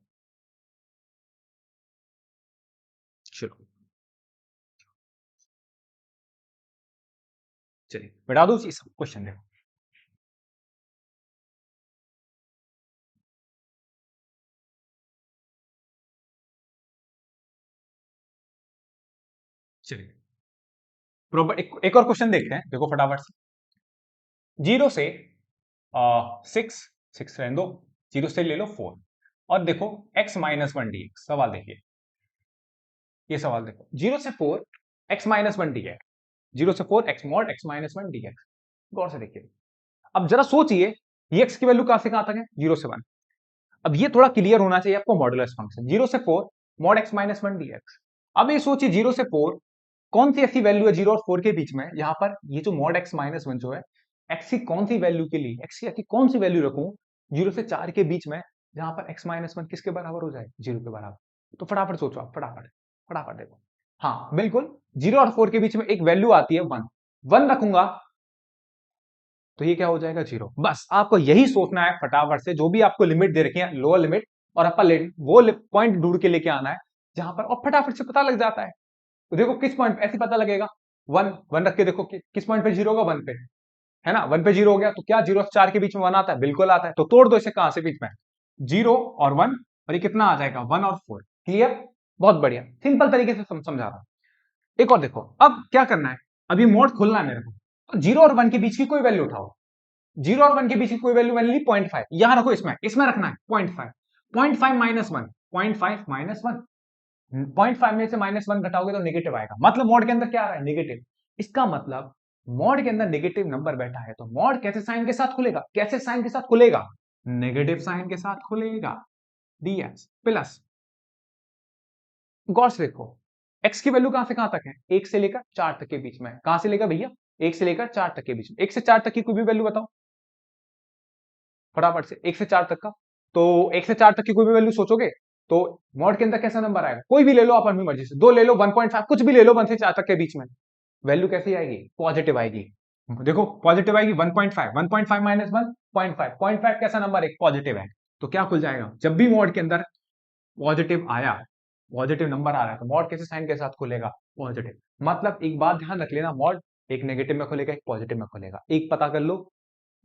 चलो, चलिए बता दो चीज क्वेश्चन देखो। चलिए, प्रॉपर एक और क्वेश्चन देखते हैं, देखो फटाफट से। 0 से 6, 6 रहने दो, 0 से ले लो 4, और देखो x-1 dx, सवाल देखिए, ये सवाल देखो, 0 से 4 x-1 dx, 0 से 4 x mod x-1 dx, गौर से देखिए। अब जरा सोचिए, ये x की वैल्यू कहां से कहां तक है, 0 से 1। अब ये थोड़ा क्लियर होना चाहिए आपको, मॉडुलस फंक्शन 0 से 4 mod x-1 dx। अब ये सोचिए 0 से 4 कौन सी ऐसी वैल्यू है 0 और 4 के बीच में, यहां पर ये जो mod x-1 जो है, x की कौन सी वैल्यू के लिए, x की ऐसी कौन सी वैल्यू रखूं 0 से 4 के बीच में, जहां पर x-1 किसके बराबर हो जाए, 0 के बराबर। तो फटाफट सोचो आप, फटाफट फटाफट देखो। हाँ बिल्कुल, 0 और 4 के बीच में एक वैल्यू आती है 1, 1 रखूंगा तो ये क्या हो जाएगा 0। बस आपको यही सोचना है फटाफट से, जो भी आपको लिमिट दे रखी है, लोअर लिमिट और अपर लिमिट, वो पॉइंट ढूंढ के लेके आना है जहां पर, और फटाफट से पता लग जाता है। तो देखो किस पॉइंट पे ऐसे पता लगेगा, 1, 1 रख के देखो किस पॉइंट पे 0 होगा, 1 पे, है ना, 1 पे 0 हो गया, तो क्या 0 और 4 के बीच में 1 आता है, बिल्कुल आता है। तो तोड़ दो इसे, कहां से, बीच में 0 और 1, और ये कितना आ जाएगा 1 और 4, क्लियर, बहुत बढ़िया, सिंपल तरीके से समझा रहा हूं। एक और देखो, अब क्या करना है, अभी मोड खोलना है मेरे को, 0 और 1 के बीच की कोई वैल्यू उठाओ, 0 और 1 के बीच की कोई वैल्यू मैंने ली 0.5, यहां रखो, इसमें इसमें रखना है 0.5, 0.5 -1, 0.5 -1, 0.5 में से -1 घटाओगे तो नेगेटिव आएगा, मतलब मॉड के अंदर क्या आ रहा है, नेगेटिव। इसका मतलब मॉड के अंदर नेगेटिव नंबर बैठा है, तो मॉड कैसे साइन के साथ खुलेगा, कैसे साइन के साथ खुलेगा, नेगेटिव साइन के साथ खुलेगा, dx प्लस, गौर से देखो, x की वैल्यू कहां से कहां तक है, 1 से लेकर 4 तक के बीच में, कहां से लेकर भैया, 1 से लेकर 4 तक के बीच में, 1 से 4 तक की कोई भी वैल्यू बताओ फटाफट से, 1 से 4 तक का, तो 1 से 4 तक की कोई भी वैल्यू सोचोगे तो मॉड के अंदर कैसा नंबर आएगा, कोई भी ले लो आप अपनी मर्जी से, 2 ले लो, 1.5 कुछ भी ले लो, 1 से 4 तक के बीच में, वैल्यू कैसी आएगी, पॉजिटिव आएगी। देखो पॉजिटिव आएगी, 1.5, 1.5 -1 0.5, 0.5 कैसा नंबर, एक पॉजिटिव है, तो क्या खुल जाएगा, जब भी मॉड के अंदर पॉजिटिव आया, पॉजिटिव नंबर आ रहा है, तो मॉड कैसे साइन के साथ खुलेगा, पॉजिटिव। मतलब एक बात ध्यान रख लेना, मॉड एक नेगेटिव में खुलेगा, एक पॉजिटिव में खुलेगा, एक पता कर लो,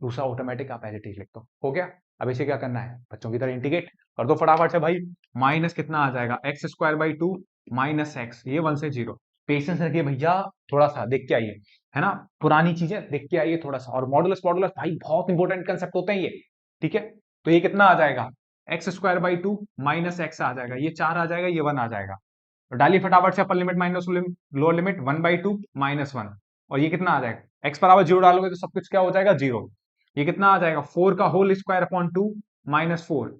दूसरा ऑटोमेटिक आप एज इट इज लिख दो, हो गया। अब इसे क्या करना है, बच्चों की तरह इंटीग्रेट कर दो फटाफट से भाई, माइनस कितना आ जाएगा, x² 2 माइनस एक्स, ये 1 से 0, पेशेंस रखिए भैया, थोड़ा सा देख के आइए, है ना, पुरानी चीजें देख के आइए थोड़ा सा, और मॉडुलस मॉडुलस भाई बहुत इंपॉर्टेंट कंसेप्ट होते हैं ये, ठीक है। तो ये कितना आ जाएगा, x² 2 माइनस एक्स आ जाएगा, ये 4 आ जाएगा, ये 1 आ जाएगा, तो डालिए फटाफट से, upper limit minus lower limit, 1/2 -1, और ये कितना आ जाएगा, x बराबर 0 डालोगे तो सब कुछ क्या हो जाएगा 0, ये कितना आ जाएगा 4 का whole square upon 2 -4,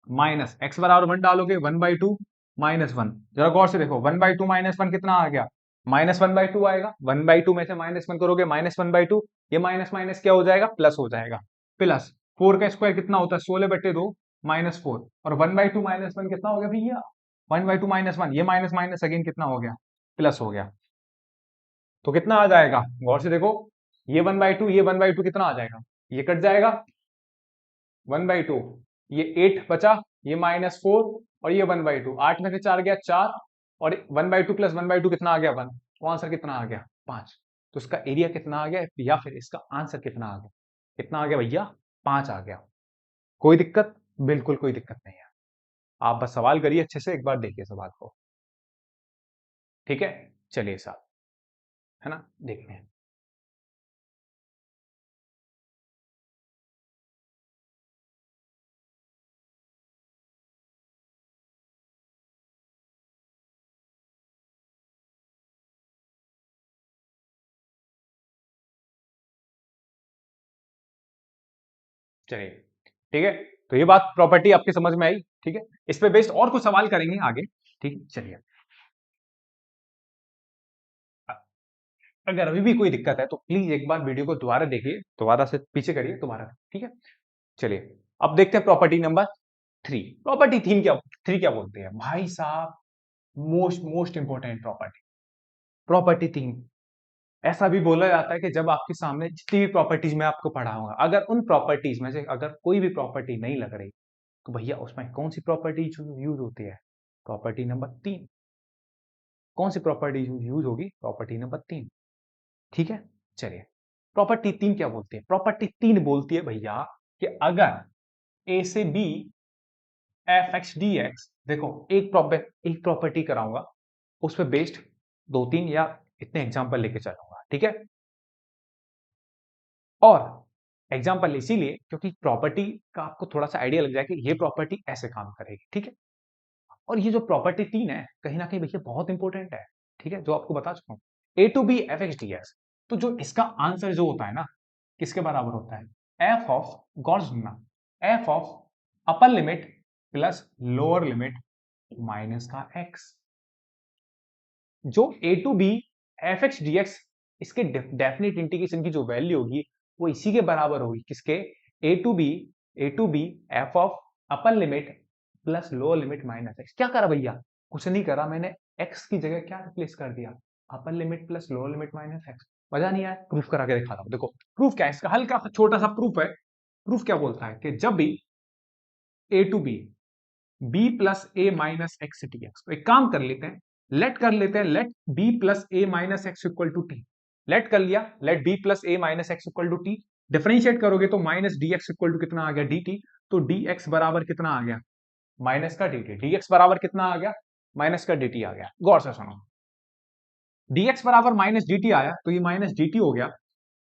minus x बराबर 1 डालोगे 1/2 -1, जरा गौर से देखो, 1/2 -1 कितना आ गया, -1/2 आएगा, 1/2 में से -1 करोगे -1/2, ये माइनस माइनस क्या हो जाएगा, प्लस हो जाएगा, प्लस 4 का स्क्वायर कितना होता है, 16/2 -4, और 1/2 -1 कितना हो गया भैया, 1/2 -1, ये माइनस माइनस अगेन कितना हो गया, प्लस हो गया, तो कितना आ जाएगा, गौर से देखो, ये 1/2, ये 1/2 कितना आ जाएगा, ये कट जाएगा, 1/2, ये 8 बचा, ये -4 और ये 1/2, 8 में से 4 गया 4 और 1/2 प्लस 1/2 कितना आ गया 1, तो आंसर कितना आ गया 5। तो इसका एरिया कितना आ गया या फिर इसका आंसर कितना आ गया, कितना आ गया भैया 5 आ गया। कोई दिक्कत? बिल्कुल कोई दिक्कत नहीं है। आप बस सवाल करिए अच्छे से, एक बार देखिए सवाल को। ठीक है, चलिए साहब, है ना, देखते हैं। चलिए, ठीक है, तो ये बात प्रॉपर्टी आपकी समझ में आई। ठीक है, इस पे बेस्ड और कुछ सवाल करेंगे आगे। ठीक है, चलिए। अगर अभी भी कोई दिक्कत है तो प्लीज एक बार वीडियो को दोबारा देखिए, दोबारा से पीछे करिए दोबारा। ठीक है, चलिए अब देखते हैं प्रॉपर्टी नंबर 3। प्रॉपर्टी 3 क्या बोलते हैं भाई साहब? Most most important property, property 3। ऐसा भी बोला जाता है कि जब आपके सामने जितनी भी प्रॉपर्टीज में आपको पढ़ाऊंगा, अगर उन प्रॉपर्टीज में से अगर कोई भी प्रॉपर्टी नहीं लग रही, तो भैया उसमें कौन सी प्रॉपर्टी यूज होती है? Property number 3। कौन सी प्रॉपर्टी यूज होगी? Property number 3। ठीक है, चलिए। प्रॉपर्टी 3 क्या बोलती है? प्रॉपर्टी 3 बोलती है भैया कि अगर ए से B F X D X, देखो एक प्रॉपर्टी कराऊंगा, उस पर बेस्ड 2-3 या इतने एग्जाम्पल लेके चलूंगा। ठीक है, और एग्जाम्पल इसीलिए क्योंकि प्रॉपर्टी का आपको थोड़ा सा आइडिया लग जाए कि ये प्रॉपर्टी ऐसे काम करेगी। ठीक है, और ये जो प्रॉपर्टी 3 है कहीं ना कहीं भैया बहुत इंपॉर्टेंट है। ठीक है, जो आपको बता चुका हूं, A to B F X D X. तो जो इसका आंसर जो होता है ना, किसके बराबर होता है? एफ ऑफ, गौर सुनना, F of upper limit plus lower limit minus का एक्स। जो A to B F X D X, इसके डेफिनेट इंटीग्रेशन की जो वैल्यू होगी वो इसी के बराबर होगी, किसके? A to B F of upper limit plus lower limit minus X. क्या करा भैया? कुछ नहीं करा, मैंने एक्स की जगह क्या रिप्लेस कर दिया? अपर limit plus lower limit minus x. मजा नहीं आया? प्रूफ करा के दिखा रहा हूं, देखो प्रूफ क्या है इसका, हल्का सा छोटा सा प्रूफ है। प्रूफ क्या बोलता है कि जब भी A to B B plus A minus X T X, तो एक काम कर लेते हैं, लेट कर लेते हैं, let B plus A minus X equal to T. Let कर लिया, let B plus A minus X equal to T. Differentiate करोगे तो minus D X equal to कितना आ गया? D T. तो डी एक्स बराबर कितना आ गया? माइनस का डी टी। डी एक्स बराबर कितना आ गया? माइनस का डी टी आ गया। गौर से सुनो, डी एक्स बराबर माइनस डी टी आया तो ये माइनस डी टी हो गया,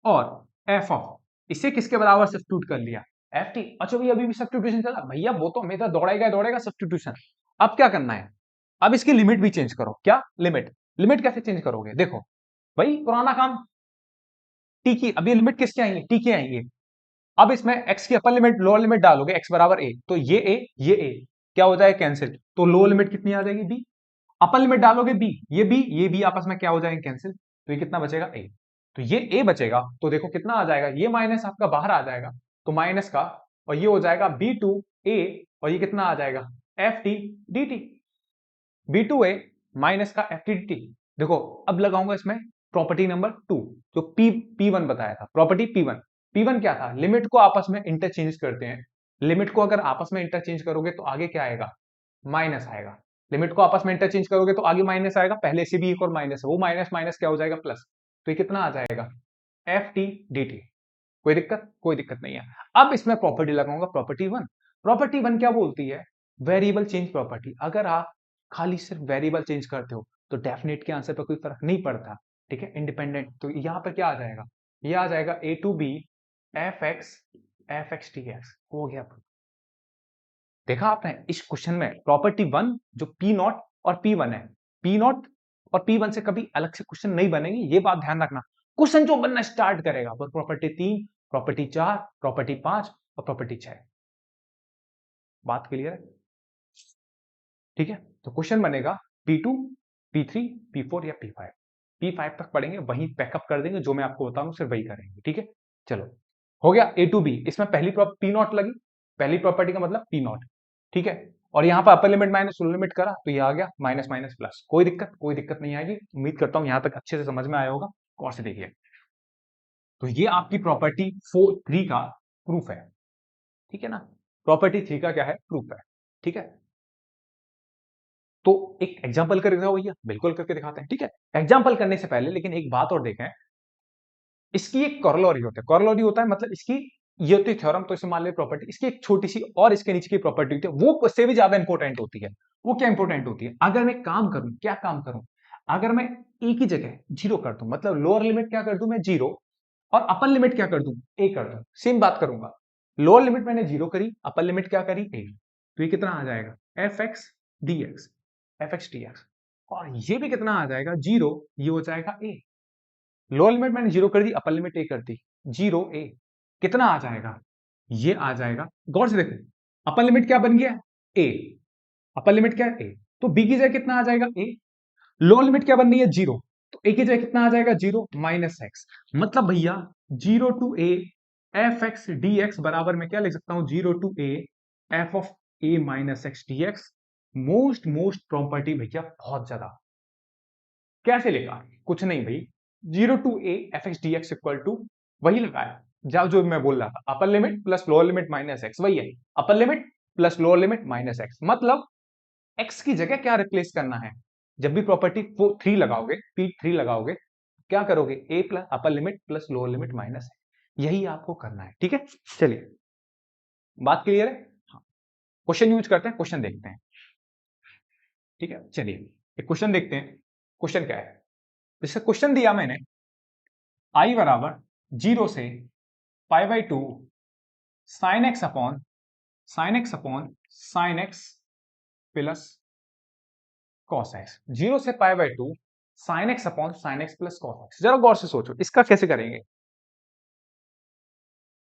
और एफ ऑफ इसे किसके बराबर सब्स्टिट्यूट कर लिया? F T. अच्छा भैया अभी भी सब्स्टिट्यूशन चला भैया? वो तो हमेशा दौड़ेगा दौड़ेगा सब्स्टिट्यूशन। अब क्या करना है? अब इसकी लिमिट भी चेंज करो। क्या लिमिट? लिमिट कैसे चेंज करोगे? देखो भाई, पुराना काम, टी की, अब ये लिमिट किसके आएंगे? टी के आएंगे। अब इसमें एक्स की अपर लिमिट लोअर लिमिट डालोगे, एक्स बराबर ए, तो ये ए क्या हो जाएगा? कैंसिल। तो लोअर लिमिट कितनी आ जाएगी? बी। अपर लिमिट डालोगे बी, ये बी आपस में क्या हो जाएंगे? कैंसिल। तो ये कितना बचेगा? ए। तो ये ए बचेगा, तो देखो कितना आ जाएगा, ये माइनस आपका बाहर आ जाएगा, तो माइनस का, और ये हो जाएगा बी टू ए, और ये कितना आ जाएगा? F T D T. B to A minus का एफ टी डी टी। देखो अब लगाऊंगा इसमें प्रॉपर्टी नंबर 2, जो पी वन बताया था, property P one. P one क्या था? लिमिट को आपस में इंटरचेंज करते हैं। लिमिट को अगर आपस में इंटरचेंज करोगे तो आगे क्या आएगा? माइनस आएगा। लिमिट को आपस में इंटरचेंज करोगे तो आगे माइनस आएगा, पहले से भी एक और माइनस है, वो माइनस माइनस क्या हो जाएगा? प्लस। तो ये कितना आ जाएगा? F T D T. कोई दिक्कत? कोई दिक्कत नहीं है। अब इसमें प्रॉपर्टी लगाऊंगा, प्रॉपर्टी 1। प्रॉपर्टी 1 क्या बोलती है? Variable change property. अगर आप खाली सिर्फ वेरिएबल चेंज करते हो तो डेफिनेट के आंसर पर कोई फर्क नहीं पड़ता। ठीक है, इंडिपेंडेंट। तो यहाँ पर क्या आ जाएगा? ये आ जाएगा A to B F X T X. हो गया। देखा आपने इस क्वेश्चन में प्रॉपर्टी 1 जो पी नॉट और पी वन है, पी नॉट और पी वन से कभी अलग से क्वेश्चन नहीं बनेंगे, ये बात ध्यान रखना। क्वेश्चन जो बनना स्टार्ट करेगा वो प्रॉपर्टी 3, प्रॉपर्टी 4, प्रॉपर्टी 5 और प्रॉपर्टी 6। बात क्लियर है? ठीक है, तो क्वेश्चन बनेगा P2, P3, P4 या P5। P5 तक पढ़ेंगे, वहीं पैकअप कर देंगे, जो मैं आपको बताऊं सिर्फ वही करेंगे। ठीक है, चलो हो गया ए टू बी। इसमें पहली पी नॉट लगी, पहली प्रॉपर्टी का मतलब पी नॉट। ठीक है, और यहाँ पर upper limit minus lower limit करा तो ये आ गया माइनस माइनस प्लस। कोई दिक्कत नहीं आएगी। उम्मीद करता हूं यहाँ तक अच्छे से समझ में आया होगा। और से देखिए, तो ये आपकी प्रॉपर्टी 3 का प्रूफ है। ठीक है ना। प्रॉपर्टी 3 का क्या है, प्रूफ है। ठीक है, तो एक एग्जांपल करके दिखाओ भैया, बिल्कुल करके दिखाते हैं। ठीक है, एग्जांपल करने से पहले लेकिन एक बात और देखें, इसकी एक कॉरोलरी होता है। कॉरोलरी होता है मतलब इसकी, ये होती है थ्योरम, तो इसे मान ले प्रॉपर्टी, इसकी एक छोटी सी और इसके नीचे की प्रॉपर्टी होती है, वो उससे भी ज्यादा इंपॉर्टेंट होती है। वो क्या इंपॉर्टेंट होती है, अगर मैं काम करूं, क्या काम करूं, अगर मैं ए की जगह जीरो कर दूं, मतलब लोअर लिमिट क्या कर दूं मैं, जीरो, और अपर लिमिट क्या कर दूं, ए कर दूं, सेम बात करूंगा। लोअर लिमिट मैंने जीरो करी, अपर लिमिट क्या करी, ए, तो ये कितना आ जाएगा, F X D x, F X D x, और ये भी कितना आ जाएगा, जीरो, ये हो जाएगा ए। लोअर लिमिट मैंने जीरो कर दी, अपर लिमिट ए कर दी, जीरो ए, कितना आ जाएगा, ये आ जाएगा, गौर से देखो, अपर लिमिट क्या बन गया, ए, अपर लिमिट क्या है, ए, तो बी की जगह कितना आ जाएगा, ए, लोअर लिमिट क्या बन रही है, जीरो, तो ए की जगह कितना आ जाएगा, जीरो माइनस एक्स, मतलब भैया zero to A F X D X बराबर मैं क्या लिख सकता हूं, zero to A F of A minus X D X. Most most property भैया बहुत ज्यादा, कैसे लिखा, कुछ नहीं भाई, zero to A F X D X equal to, वही लगाया जब जो मैं बोल रहा था, upper limit plus lower limit minus X, वही है, upper limit plus lower limit minus X, मतलब एक्स की जगह क्या रिप्लेस करना है, जब भी प्रॉपर्टी वो थ्री लगाओगे, पी थ्री लगाओगे, क्या करोगे, A plus upper limit plus lower limit minus है, यही आपको करना है। ठीक है, चलिए बात क्लियर है। हाँ, क्वेश्चन यूज करते हैं, क्वेश्चन देखते हैं। ठीक है, चलिए एक क्वेश्चन देखते हैं। क्वेश्चन क्या है, जैसे क्वेश्चन दिया मैंने, आई बराबर जीरो से pi by two sine X upon sine X plus cos X, zero से pi by two sine X upon sine X plus cos X. जरा गौर से सोचो इसका कैसे करेंगे।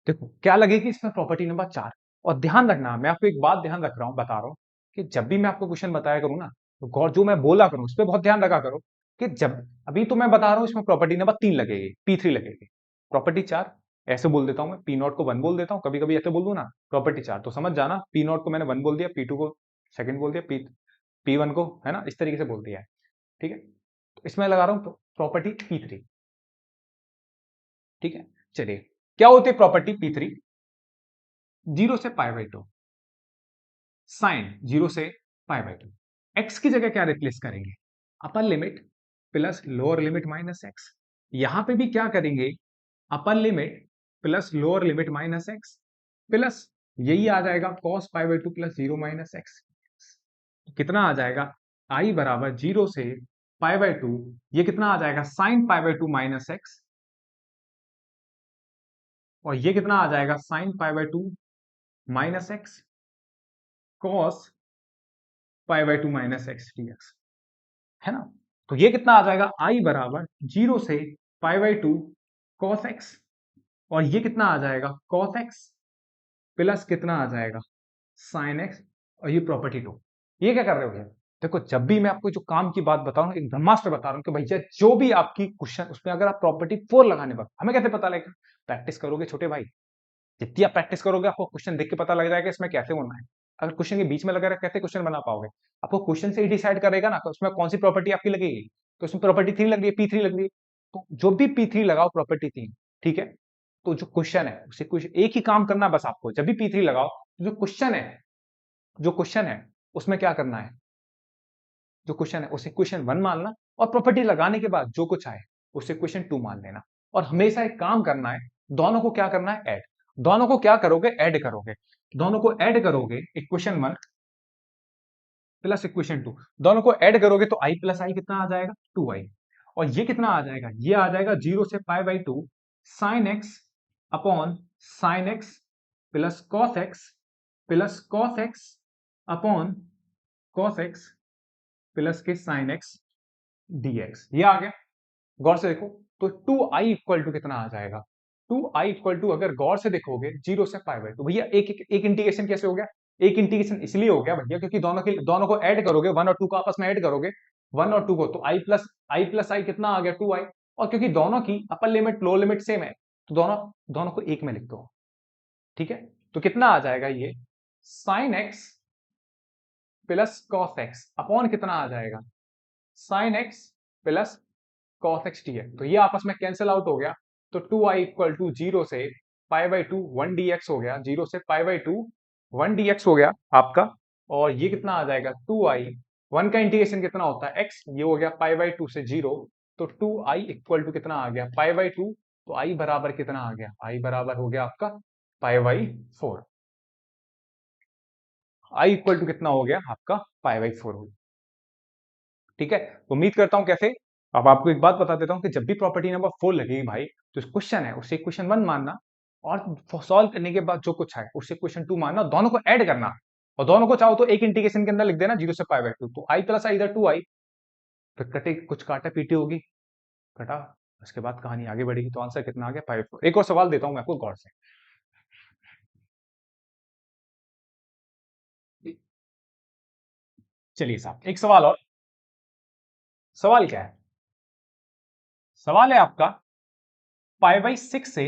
देखो क्या लगेगी इसमें, प्रॉपर्टी नंबर 4, और ध्यान रखना, मैं आपको एक बात ध्यान रख रहा हूं, बता रहा हूं कि जब भी मैं आपको क्वेश्चन बताया करूं ना, तो गौर जो मैं बोला करूं उस पर बहुत ध्यान रखा करो, कि जब अभी तो मैं बता रहा हूं इसमें प्रॉपर्टी नंबर 3 लगेगी, P3 लगेगी, प्रॉपर्टी 4 ऐसे बोल देता हूं मैं, पी नॉट को 1 बोल देता हूं, कभी कभी ऐसे बोल दूं ना, प्रॉपर्टी 4 तो समझ जाना, पी नॉट को मैंने 1 बोल दिया, P2 को सेकंड बोल दिया, P1 को है ना, इस तरीके से बोल दिया है। ठीक है, तो इसमें लगा रहा हूं प्रॉपर्टी P3। ठीक है, चलिए क्या होती है प्रॉपर्टी P3, जीरो से pi by two sine zero से पाई बाई टू, एक्स की जगह क्या रिप्लेस करेंगे, अपर limit plus lower limit minus x, यहां पे भी क्या करेंगे, अपर limit plus lower limit minus x, plus यही आ जाएगा cos pi by two plus zero minus x, कितना आ जाएगा, आई बराबर जीरो से पाई बाई टू, ये कितना आ जाएगा, sine pi by to minus x, और ये कितना आ जाएगा, sine pi by to minus x cos pi by to minus X D x, है ना। तो ये कितना आ जाएगा, आई बराबर जीरो से pi by to cos X, और ये कितना आ जाएगा, कॉस एक्स प्लस कितना आ जाएगा, साइन एक्स, और ये प्रॉपर्टी 2। ये क्या कर रहे हो भैया, देखो जब भी मैं आपको जो काम की बात बता रहा हूँ, एक ब्रह्मास्त्र बता रहा हूँ कि भैया जो भी आपकी क्वेश्चन, उसमें अगर आप प्रॉपर्टी 4 लगाने पर, हमें कैसे पता लगेगा, प्रैक्टिस करोगे छोटे भाई, जितनी आप प्रैक्टिस करोगे आपको क्वेश्चन देख के पता लग जाएगा इसमें कैसे होना है। अगर क्वेश्चन के बीच में लगा रहा कैसे क्वेश्चन बना पाओगे, आपको क्वेश्चन से ही डिसाइड करेगा ना, तो उसमें कौन सी प्रॉपर्टी आपकी लगेगी, तो उसमें प्रॉपर्टी 3 लग रही है, P3 लग रही है, तो जो भी P3 लगाओ प्रॉपर्टी 3। ठीक है, तो जो क्वेश्चन है उसे क्वेश्चन एक ही काम करना है बस आपको, जब भी P3 लगाओ, जो क्वेश्चन है, जो क्वेश्चन है उसमें क्या करना है, जो क्वेश्चन है उसे क्वेश्चन 1 मानना, और प्रॉपर्टी लगाने के बाद जो कुछ आए उसे क्वेश्चन 2 मान लेना, और हमेशा एक काम करना है, दोनों को क्या करना है, ऐड, दोनों को क्या करोगे, ऐड करोगे, दोनों को ऐड करोगे, इक्वेशन 1 प्लस इक्वेशन 2, दोनों को ऐड करोगे तो आई प्लस आई कितना आ जाएगा, 2i, और ये कितना आ जाएगा, ये आ जाएगा जीरो से pi by two sine X upon sine X plus cos X upon cos X plus के साइन एक्स dx, ये आ गया। गौर से देखो, तो 2i इक्वल टू कितना आ जाएगा, 2i इक्वल टू, अगर गौर से देखोगे जीरो से पाई बाई टू, भैया एक इंटीग्रेशन कैसे हो गया, एक इंटीग्रेशन इसलिए हो गया भैया क्योंकि दोनों को ऐड करोगे, 1 और 2 को आपस में ऐड करोगे, 1 और 2 को, तो i प्लस i कितना आ गया, 2i, और क्योंकि दोनों की upper limit lower limit same है, तो दोनों दोनों को एक में लिख दो। ठीक है, तो कितना आ जाएगा, ये sign X plus cos X upon कितना आ जाएगा, sign X plus cos x T है, तो ये आपस में कैंसिल आउट हो गया, तो 2i इक्वल टू जीरो से पाई बाई टू 1 dx हो गया, 0 से पाई बाई टू 1 dx हो गया आपका। और ये कितना आ जाएगा 2i, 1 का इंटीग्रेशन कितना होता है x, ये हो गया पाई बाई टू से 0, तो 2i इक्वल टू कितना आ गया पाई बाई टू, तो i बराबर कितना आ गया, i बराबर हो गया आपका pi by 4। i equal to कितना हो गया आपका पाई बाई 4 हो गया। ठीक है, तो उम्मीद करता हूं कैसे। अब आपको एक बात बता देता हूं कि जब भी प्रॉपर्टी नंबर 4 लगेगी भाई, तो क्वेश्चन है उसे क्वेश्चन 1 मानना, और सॉल्व करने के बाद जो कुछ है उसे क्वेश्चन 2 मानना, दोनों को ऐड करना, और दोनों को चाहो तो एक इंटीग्रेशन के अंदर लिख देना 0 से पाई बाई टू, तो i प्लस आई इधर 2i, फिर कटे कुछ काटा पीटी होगी, कटा, उसके बाद कहानी आगे बढ़ेगी। तो आंसर कितना आ गया पाई बाई 4। एक और सवाल देता हूं मैं आपको गौर से। चलिए साहब एक सवाल और। सवाल क्या है, सवाल है आपका पाई बाई 6 से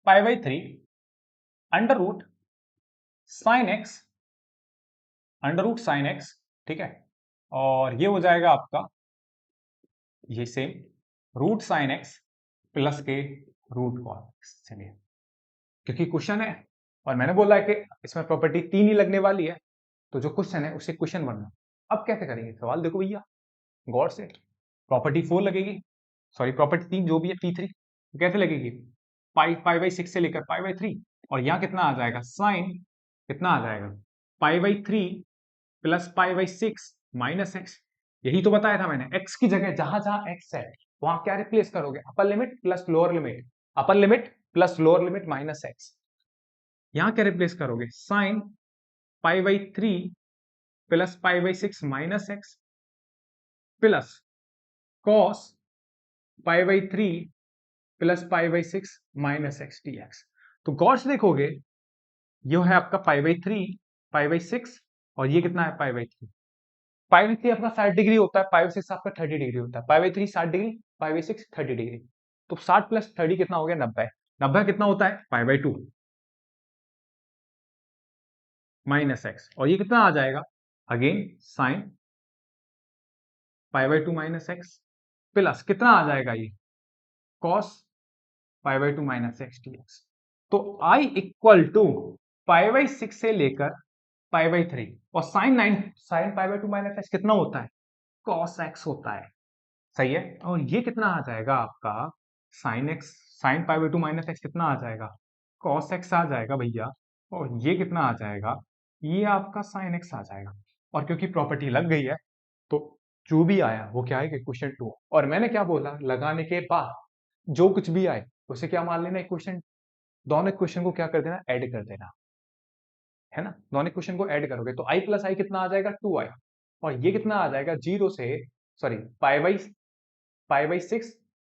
pi by 3 under root sine X, under root sine X, ठीक है, और ये हो जाएगा आपका ये same root sine X plus के रूट कॉस एक्स। चलिए, क्योंकि क्वेश्चन है और मैंने बोला है कि इसमें प्रॉपर्टी 3 ही लगने वाली है, तो जो क्वेश्चन है उसे क्वेश्चन बनना। अब कैसे करेंगे सवाल, देखो भैया गौर से। प्रॉपर्टी 4 लगेगी, सॉरी प्रॉपर्टी 3 जो भी है P3, तो कैसे लगेगी, पाई पाई बाई 6 से लेकर पाई बाई 3, और यहाँ कितना आ जाएगा साइन, कितना आ जाएगा पाई by 3 plus pi by 6 minus x. यही तो बताया था मैंने, एक्स की जगह जहां जहां एक्स है वहां क्या रिप्लेस करोगे, अपर लिमिट प्लस लोअर लिमिट, अपर limit plus lower limit minus x. यहां क्या रिप्लेस करोगे, sine pi by 3 plus pi by 6 minus x plus cos pi by 3 plus pi by 6 minus X D X. तो गौर से देखोगे, ये है आपका पाई बाई 3, पाई बाई 6, और ये कितना है पाई बाई 3। पाई बाई 3 आपका 60 डिग्री होता है, पाई बाई 6 आपका 30 डिग्री होता है, पाई by 3 60 degree, pi by 6 30 degree. तो 60 प्लस 30 कितना हो गया 90, 90 कितना होता है पाई बाई 2 माइनस एक्स, और ये कितना आ जाएगा again sine pi by 2 minus x plus कितना आ जाएगा ये cos pi by 2 minus X D X. तो I equal to pi by 6 से लेकर पाई बाई 3, और sine pi by 2 minus x कितना होता है कॉस एक्स होता है, सही है। और ये कितना आ जाएगा आपका sine x, sine pi by 2 minus x कितना आ जाएगा कॉस एक्स आ जाएगा भैया, और ये कितना आ जाएगा, ये आपका साइन एक्स आ जाएगा। और क्योंकि प्रॉपर्टी लग गई है, तो जो भी आया वो क्या है कि क्वेश्चन 2। और मैंने क्या बोला, लगाने के बाद जो कुछ भी आए उसे क्या मान लेना इक्वेशन, दोनों इक्वेशन को क्या कर देना ऐड कर देना, है ना, दोनों इक्वेशन को ऐड करोगे तो आई प्लस आई कितना आ जाएगा 2i, और ये कितना आ जाएगा 0 से, सॉरी पाई बाई 6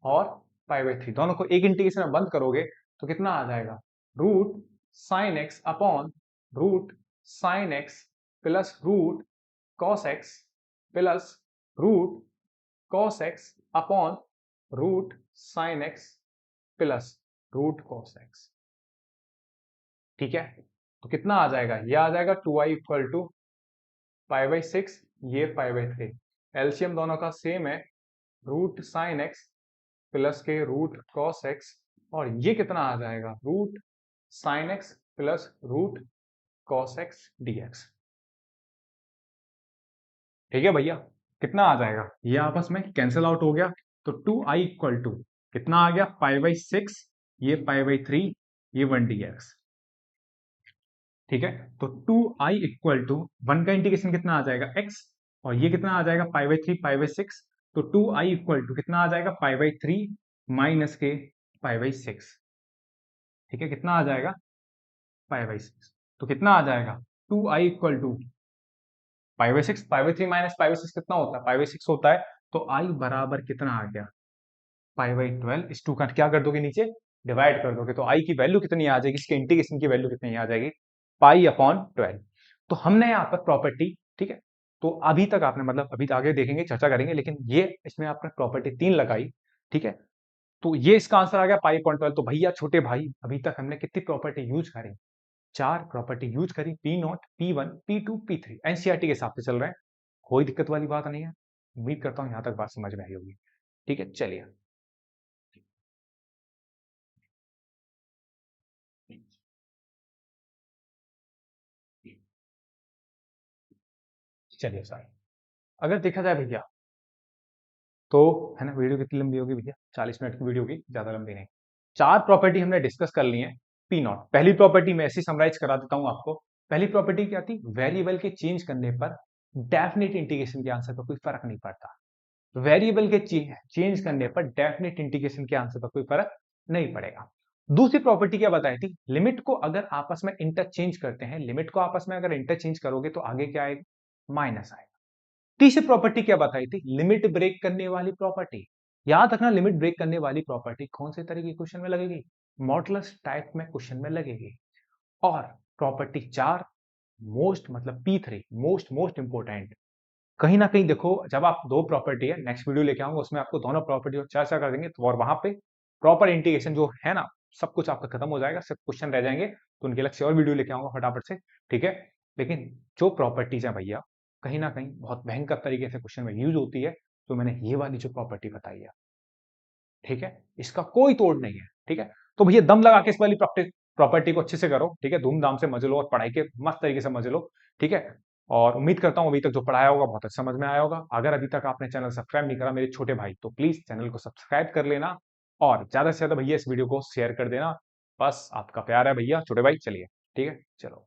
और पाई बाई 3, दोनों को एक इंटीग्रेशन में बंद करोगे तो कितना आ जाएगा root sine X upon root sine X plus root cos X plus root cos X upon root sine X plus root cos X. ठीक है, तो कितना आ जाएगा, ये आ जाएगा 2i equal to pi by 6, ये पाई बाई 3, एलसीएम दोनों का सेम है, रूट साइन एक्स प्लस के रूट कॉस एक्स, और ये कितना आ जाएगा root sine X plus root cos X DX. ठीक है भैया, कितना आ जाएगा, ये आपस में कैंसिल आउट हो गया, तो 2i इक्वल टू कितना आ गया पाई बाई 6, ये पाई बाई 3, ये 1 dx। ठीक है, तो 2i इक्वल टू 1 का इंटीग्रेशन कितना आ जाएगा x, और ये कितना आ जाएगा पाई बाई 3 पाई बाई 6, तो 2i इक्वल टू कितना आ जाएगा पाई बाई 3 माइनस के पाई बाई 6। ठीक है, कितना आ जाएगा पाई बाई 6, तो कितना आ जाएगा 2i equal to pi by 6, pi by 3 minus pi by 6 कितना होता है पाई बाई 6 होता है, तो i बराबर कितना आ गया पाई बाई 12, इस 2 का क्या कर दोगे नीचे डिवाइड कर दोगे, तो i की वैल्यू कितनी आ जाएगी, इसके इंटीग्रेशन की वैल्यू कितनी आ जाएगी पाई अपॉन 12। तो हमने यहाँ पर प्रॉपर्टी, ठीक है, तो अभी तक आपने मतलब अभी आगे देखेंगे चर्चा करेंगे, लेकिन ये इसमें आपने प्रॉपर्टी 3 लगाई, ठीक है, तो ये इसका आंसर आ गया पाई अपॉन 12। तो भैया छोटे भाई अभी तक हमने कितनी प्रॉपर्टी यूज करी, 4 प्रॉपर्टी यूज करी, P0 P1 P2 P3 NCERT के हिसाब से चल रहे हैं, कोई दिक्कत वाली बात नहीं है। उम्मीद करता हूँ यहाँ तक बात समझ में आई होगी। ठीक है, चलिए। चलिए सर, अगर देखा जाए भैया तो है ना, वीडियो कितनी लंबी होगी भैया? 40 मिनट की वीडियो होगी, ज्यादा लंबी नहीं। 4 प्रॉपर्टी हमने डिस्कस कर ली है। पी नॉट पहली प्रॉपर्टी मैं ऐसी समराइज करा देता हूं आपको। पहली प्रॉपर्टी क्या थी? वेरिएबल के चेंज करने पर डेफिनेट इंटीग्रेशन के आंसर पर कोई फर्क नहीं पड़ता। वेरिएबल के चेंज करने पर डेफिनेट इंटीग्रेशन के आंसर पर कोई फर्क नहीं पड़ेगा। दूसरी प्रॉपर्टी क्या बताई थी? लिमिट को अगर आपस में इंटरचेंज करते हैं, लिमिट को आपस में अगर इंटरचेंज करोगे तो आगे क्या आएगा? माइनस आएगा। तीसरी प्रॉपर्टी क्या बताई थी? लिमिट ब्रेक करने वाली प्रॉपर्टी। याद रखना, लिमिट ब्रेक करने वाली प्रॉपर्टी कौन से तरह के क्वेश्चन में लगेगी? मॉडुलस टाइप में क्वेश्चन में लगेगी। और प्रॉपर्टी 4 मोस्ट मतलब P3 मोस्ट मोस्ट इंपोर्टेंट। कहीं ना कहीं देखो, जब आप दो प्रॉपर्टी है, नेक्स्ट वीडियो लेके आऊंगा उसमें आपको दोनों प्रॉपर्टी और चर्चा कर देंगे, तो और वहां पे प्रॉपर इंटीग्रेशन जो है ना, सब कुछ आपका खत्म हो जाएगा, सिर्फ क्वेश्चन रह जाएंगे, तो उनके अलग से और वीडियो लेके आऊंगा फटाफट से। ठीक है, लेकिन जो प्रॉपर्टीज है भैया, कहीं ना कहीं बहुत भयंकर तरीके से क्वेश्चन में यूज होती है, तो मैंने ये वाली जो प्रॉपर्टी बताई है, ठीक है, इसका कोई तोड़ नहीं है। ठीक है, तो भैया दम लगा के इस वाली प्रॉपर्टी को अच्छे से करो। ठीक है, धूमधाम से मजे लो और पढ़ाई के मस्त तरीके से मजे लो। ठीक है, और उम्मीद करता हूं अभी तक जो पढ़ाया होगा बहुत अच्छा समझ में आया होगा। अगर अभी तक आपने चैनल सब्सक्राइब नहीं करा मेरे छोटे भाई, तो प्लीज चैनल को सब्सक्राइब कर लेना और ज्यादा से ज्यादा भैया इस वीडियो को शेयर कर देना। बस आपका प्यार है भैया छोटे भाई। चलिए, ठीक है, चलो।